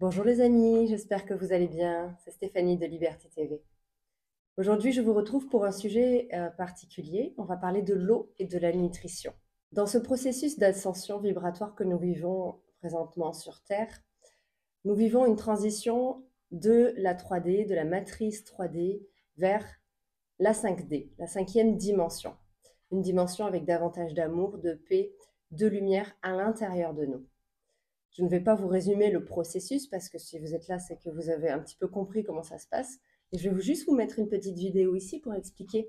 Bonjour les amis, j'espère que vous allez bien. C'est Stéphanie de Liberté TV. Aujourd'hui, je vous retrouve pour un sujet particulier. On va parler de l'eau et de la nutrition. Dans ce processus d'ascension vibratoire que nous vivons présentement sur Terre, nous vivons une transition de la 3D, de la matrice 3D, vers la 5D, la cinquième dimension. Une dimension avec davantage d'amour, de paix, de lumière à l'intérieur de nous. Je ne vais pas vous résumer le processus parce que si vous êtes là, c'est que vous avez un petit peu compris comment ça se passe. Et je vais juste vous mettre une petite vidéo ici pour expliquer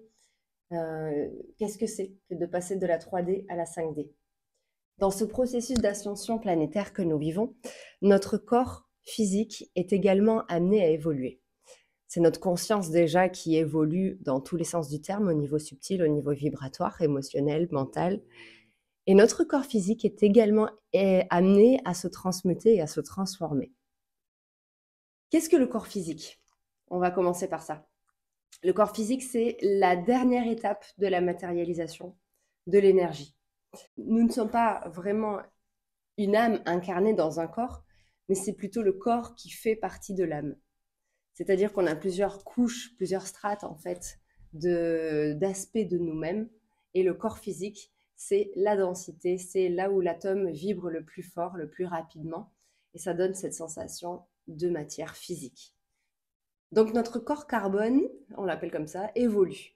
qu'est-ce que c'est que de passer de la 3D à la 5D. Dans ce processus d'ascension planétaire que nous vivons, notre corps physique est également amené à évoluer. C'est notre conscience déjà qui évolue dans tous les sens du terme, au niveau subtil, au niveau vibratoire, émotionnel, mental. Et notre corps physique est également amené à se transmuter et à se transformer. Qu'est-ce que le corps physique? On va commencer par ça. Le corps physique, c'est la dernière étape de la matérialisation de l'énergie. Nous ne sommes pas vraiment une âme incarnée dans un corps, mais c'est plutôt le corps qui fait partie de l'âme. C'est-à-dire qu'on a plusieurs couches, plusieurs strates en fait d'aspects de nous-mêmes, et le corps physique, c'est la densité, c'est là où l'atome vibre le plus fort, le plus rapidement, et ça donne cette sensation de matière physique. Donc notre corps carbone, on l'appelle comme ça, évolue.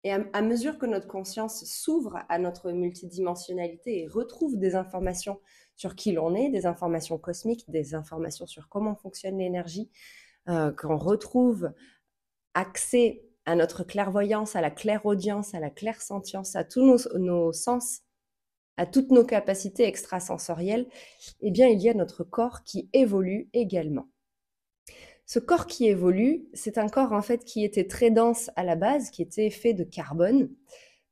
Et à mesure que notre conscience s'ouvre à notre multidimensionnalité et retrouve des informations sur qui l'on est, des informations cosmiques, des informations sur comment fonctionne l'énergie, qu'on retrouve accès à notre clairvoyance, à la clairaudience, à la clairsentience, à tous nos sens, à toutes nos capacités extrasensorielles, eh bien, il y a notre corps qui évolue également. Ce corps qui évolue, c'est un corps en fait qui était très dense à la base, qui était fait de carbone,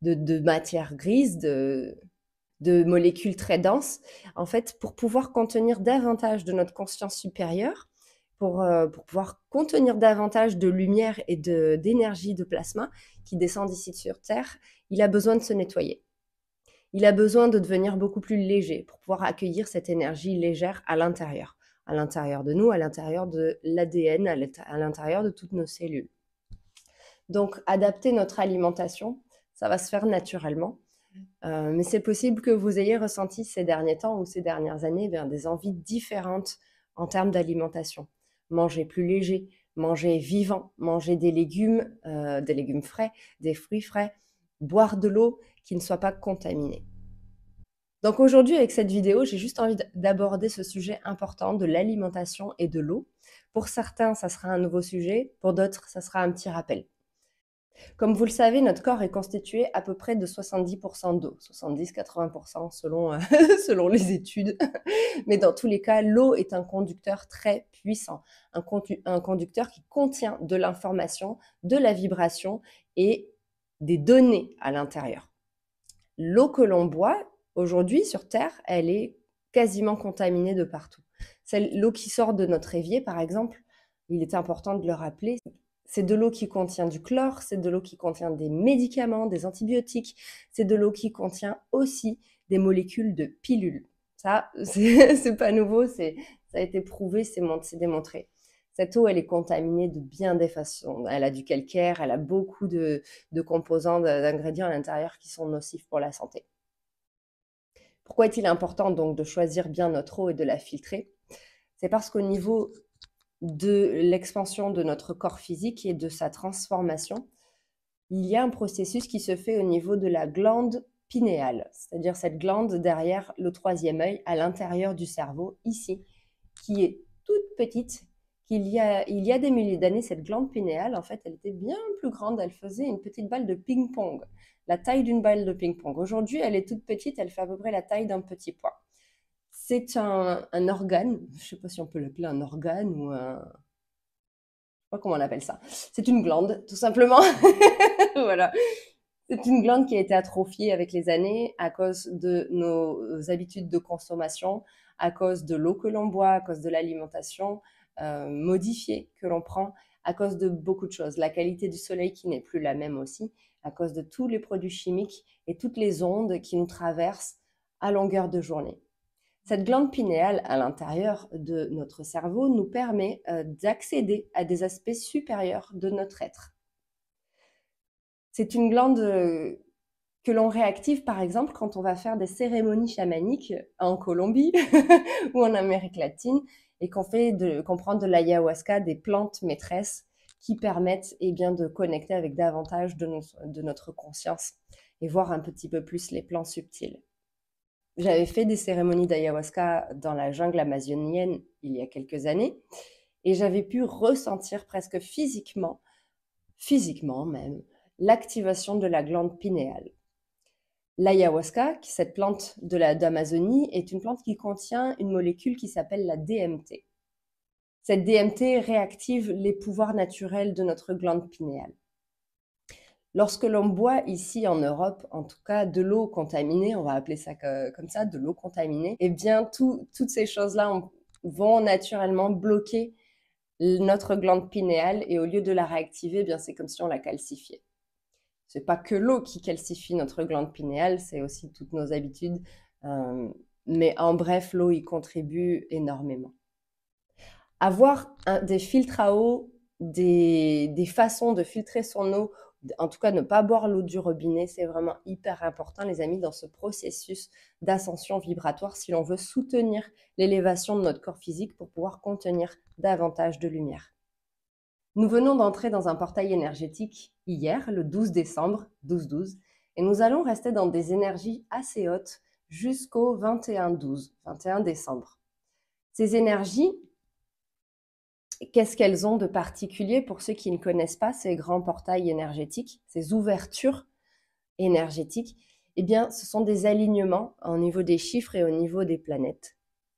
de matière grise, de molécules très denses, en fait, pour pouvoir contenir davantage de notre conscience supérieure, pour pouvoir contenir davantage de lumière et d'énergie de plasma qui descend ici sur Terre, il a besoin de se nettoyer. Il a besoin de devenir beaucoup plus léger pour pouvoir accueillir cette énergie légère à l'intérieur de nous, à l'intérieur de l'ADN, à l'intérieur de toutes nos cellules. Donc, adapter notre alimentation, ça va se faire naturellement. Mais c'est possible que vous ayez ressenti ces derniers temps ou ces dernières années des envies différentes en termes d'alimentation. Manger plus léger, manger vivant, manger des légumes frais, des fruits frais, boire de l'eau qui ne soit pas contaminée. Donc aujourd'hui, avec cette vidéo, j'ai juste envie d'aborder ce sujet important de l'alimentation et de l'eau. Pour certains, ça sera un nouveau sujet, pour d'autres, ça sera un petit rappel. Comme vous le savez, notre corps est constitué à peu près de 70% d'eau, 70-80% selon, selon les études. Mais dans tous les cas, l'eau est un conducteur très puissant, un conducteur qui contient de l'information, de la vibration et des données à l'intérieur. L'eau que l'on boit aujourd'hui sur Terre, elle est quasiment contaminée de partout. L'eau qui sort de notre évier, par exemple, il est important de le rappeler, c'est de l'eau qui contient du chlore, c'est de l'eau qui contient des médicaments, des antibiotiques, c'est de l'eau qui contient aussi des molécules de pilules. Ça, c'est pas nouveau, ça a été prouvé, c'est démontré. Cette eau, elle est contaminée de bien des façons. Elle a du calcaire, elle a beaucoup de composants, d'ingrédients à l'intérieur qui sont nocifs pour la santé. Pourquoi est-il important donc de choisir bien notre eau et de la filtrer? C'est parce qu'au niveau de l'expansion de notre corps physique et de sa transformation, il y a un processus qui se fait au niveau de la glande pinéale, c'est-à-dire cette glande derrière le troisième œil, à l'intérieur du cerveau, ici, qui est toute petite. Il y a des milliers d'années, cette glande pinéale, en fait, elle était bien plus grande, elle faisait une petite balle de ping-pong, la taille d'une balle de ping-pong. Aujourd'hui, elle est toute petite, elle fait à peu près la taille d'un petit pois. C'est un organe, je ne sais pas si on peut l'appeler un organe ou un... Je ne sais pas comment on appelle ça. C'est une glande, tout simplement. Voilà. C'est une glande qui a été atrophiée avec les années à cause de nos habitudes de consommation, à cause de l'eau que l'on boit, à cause de l'alimentation modifiée que l'on prend, à cause de beaucoup de choses. La qualité du soleil qui n'est plus la même aussi, à cause de tous les produits chimiques et toutes les ondes qui nous traversent à longueur de journée. Cette glande pinéale à l'intérieur de notre cerveau nous permet d'accéder à des aspects supérieurs de notre être. C'est une glande que l'on réactive par exemple quand on va faire des cérémonies chamaniques en Colombie ou en Amérique latine et qu'on prend de l'ayahuasca, des plantes maîtresses qui permettent de connecter avec davantage de notre conscience et voir un petit peu plus les plans subtils. J'avais fait des cérémonies d'ayahuasca dans la jungle amazonienne il y a quelques années et j'avais pu ressentir presque physiquement même, l'activation de la glande pinéale. L'ayahuasca, cette plante d'Amazonie, est une plante qui contient une molécule qui s'appelle la DMT. Cette DMT réactive les pouvoirs naturels de notre glande pinéale. Lorsque l'on boit ici en Europe, en tout cas de l'eau contaminée, on va appeler ça comme ça, de l'eau contaminée, eh bien toutes ces choses-là vont naturellement bloquer notre glande pinéale et au lieu de la réactiver, c'est comme si on la calcifiait. C'est pas que l'eau qui calcifie notre glande pinéale, c'est aussi toutes nos habitudes. Mais en bref, l'eau y contribue énormément. Avoir des filtres à eau, des façons de filtrer son eau, en tout cas ne pas boire l'eau du robinet, c'est vraiment hyper important les amis dans ce processus d'ascension vibratoire si l'on veut soutenir l'élévation de notre corps physique pour pouvoir contenir davantage de lumière. Nous venons d'entrer dans un portail énergétique hier, le 12 décembre, 12-12, et nous allons rester dans des énergies assez hautes jusqu'au 21-12, 21 décembre. Ces énergies, qu'est-ce qu'elles ont de particulier pour ceux qui ne connaissent pas ces grands portails énergétiques, ces ouvertures énergétiques? Eh bien, ce sont des alignements au niveau des chiffres et au niveau des planètes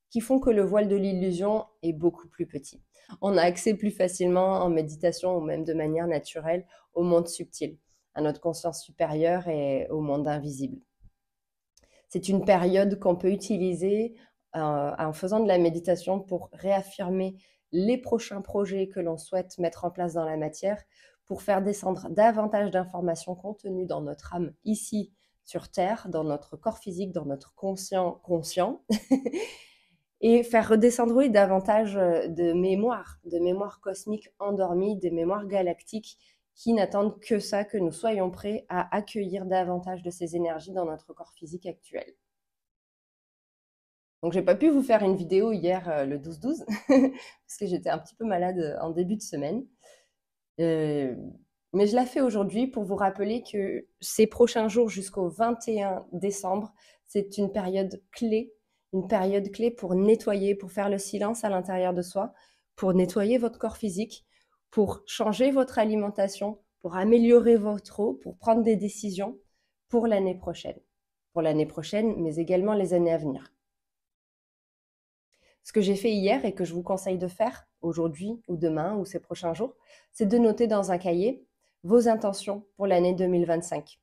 qui font que le voile de l'illusion est beaucoup plus petit. On a accès plus facilement en méditation ou même de manière naturelle au monde subtil, à notre conscience supérieure et au monde invisible. C'est une période qu'on peut utiliser en faisant de la méditation pour réaffirmer les prochains projets que l'on souhaite mettre en place dans la matière, pour faire descendre davantage d'informations contenues dans notre âme ici sur Terre, dans notre corps physique, dans notre conscient, et faire redescendre davantage de mémoires cosmiques endormies, des mémoires galactiques qui n'attendent que ça, que nous soyons prêts à accueillir davantage de ces énergies dans notre corps physique actuel. Donc, j'ai pas pu vous faire une vidéo hier, le 12-12, parce que j'étais un petit peu malade en début de semaine. Mais je la fais aujourd'hui pour vous rappeler que ces prochains jours jusqu'au 21 décembre, c'est une période clé pour nettoyer, pour faire le silence à l'intérieur de soi, pour nettoyer votre corps physique, pour changer votre alimentation, pour améliorer votre eau, pour prendre des décisions pour l'année prochaine. Pour l'année prochaine, mais également les années à venir. Ce que j'ai fait hier et que je vous conseille de faire aujourd'hui ou demain ou ces prochains jours, c'est de noter dans un cahier vos intentions pour l'année 2025.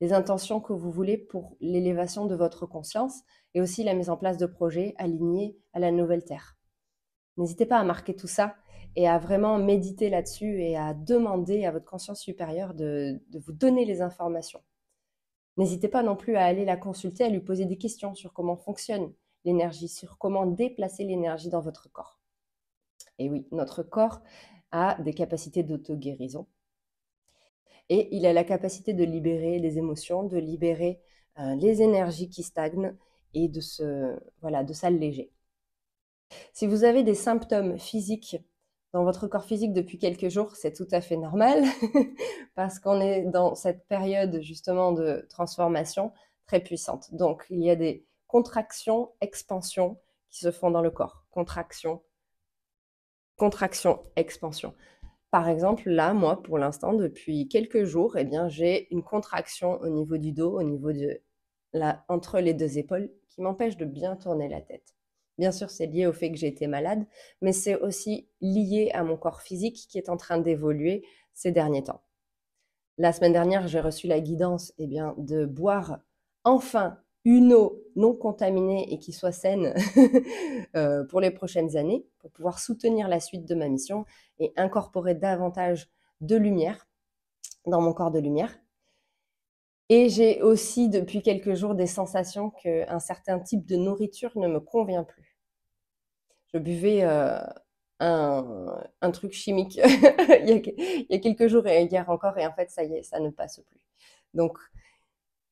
Les intentions que vous voulez pour l'élévation de votre conscience et aussi la mise en place de projets alignés à la nouvelle Terre. N'hésitez pas à marquer tout ça et à vraiment méditer là-dessus et à demander à votre conscience supérieure de vous donner les informations. N'hésitez pas non plus à aller la consulter, à lui poser des questions sur comment fonctionne l'énergie, sur comment déplacer l'énergie dans votre corps. Et oui, notre corps a des capacités d'auto-guérison. Et il a la capacité de libérer les émotions, de libérer les énergies qui stagnent et de s'alléger. Si vous avez des symptômes physiques dans votre corps physique depuis quelques jours, c'est tout à fait normal parce qu'on est dans cette période justement de transformation très puissante. Donc, il y a des contractions, expansions qui se font dans le corps. Contraction, expansion. Par exemple, là, moi, pour l'instant, depuis quelques jours, j'ai une contraction au niveau du dos, au niveau entre les deux épaules, qui m'empêche de bien tourner la tête. Bien sûr, c'est lié au fait que j'ai été malade, mais c'est aussi lié à mon corps physique qui est en train d'évoluer ces derniers temps. La semaine dernière, j'ai reçu la guidance de boire enfin une eau non contaminée et qui soit saine pour les prochaines années, pour pouvoir soutenir la suite de ma mission et incorporer davantage de lumière dans mon corps de lumière. Et j'ai aussi depuis quelques jours des sensations qu'un certain type de nourriture ne me convient plus. Je buvais un truc chimique il y a quelques jours et hier encore, et en fait, ça y est, ça ne passe plus. Donc,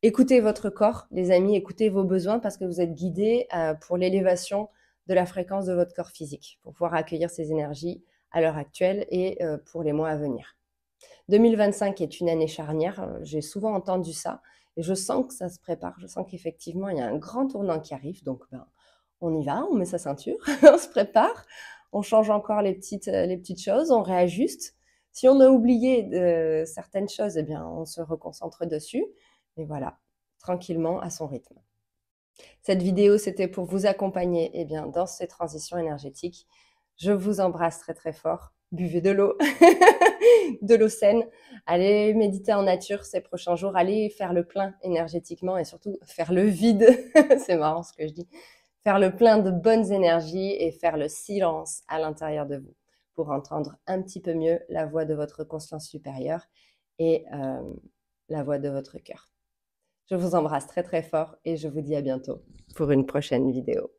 écoutez votre corps, les amis, écoutez vos besoins parce que vous êtes guidés pour l'élévation de la fréquence de votre corps physique, pour pouvoir accueillir ces énergies à l'heure actuelle et pour les mois à venir. 2025 est une année charnière, j'ai souvent entendu ça et je sens que ça se prépare. Je sens qu'effectivement, il y a un grand tournant qui arrive, donc ben, on y va, on met sa ceinture, on se prépare, on change encore les petites choses, on réajuste. Si on a oublié certaines choses, eh bien, on se reconcentre dessus et voilà, tranquillement, à son rythme. Cette vidéo, c'était pour vous accompagner eh bien, dans ces transitions énergétiques. Je vous embrasse très très fort. Buvez de l'eau, de l'eau saine. Allez méditer en nature ces prochains jours. Allez faire le plein énergétiquement et surtout faire le vide. C'est marrant ce que je dis. Faire le plein de bonnes énergies et faire le silence à l'intérieur de vous pour entendre un petit peu mieux la voix de votre conscience supérieure et la voix de votre cœur. Je vous embrasse très très fort et je vous dis à bientôt pour une prochaine vidéo.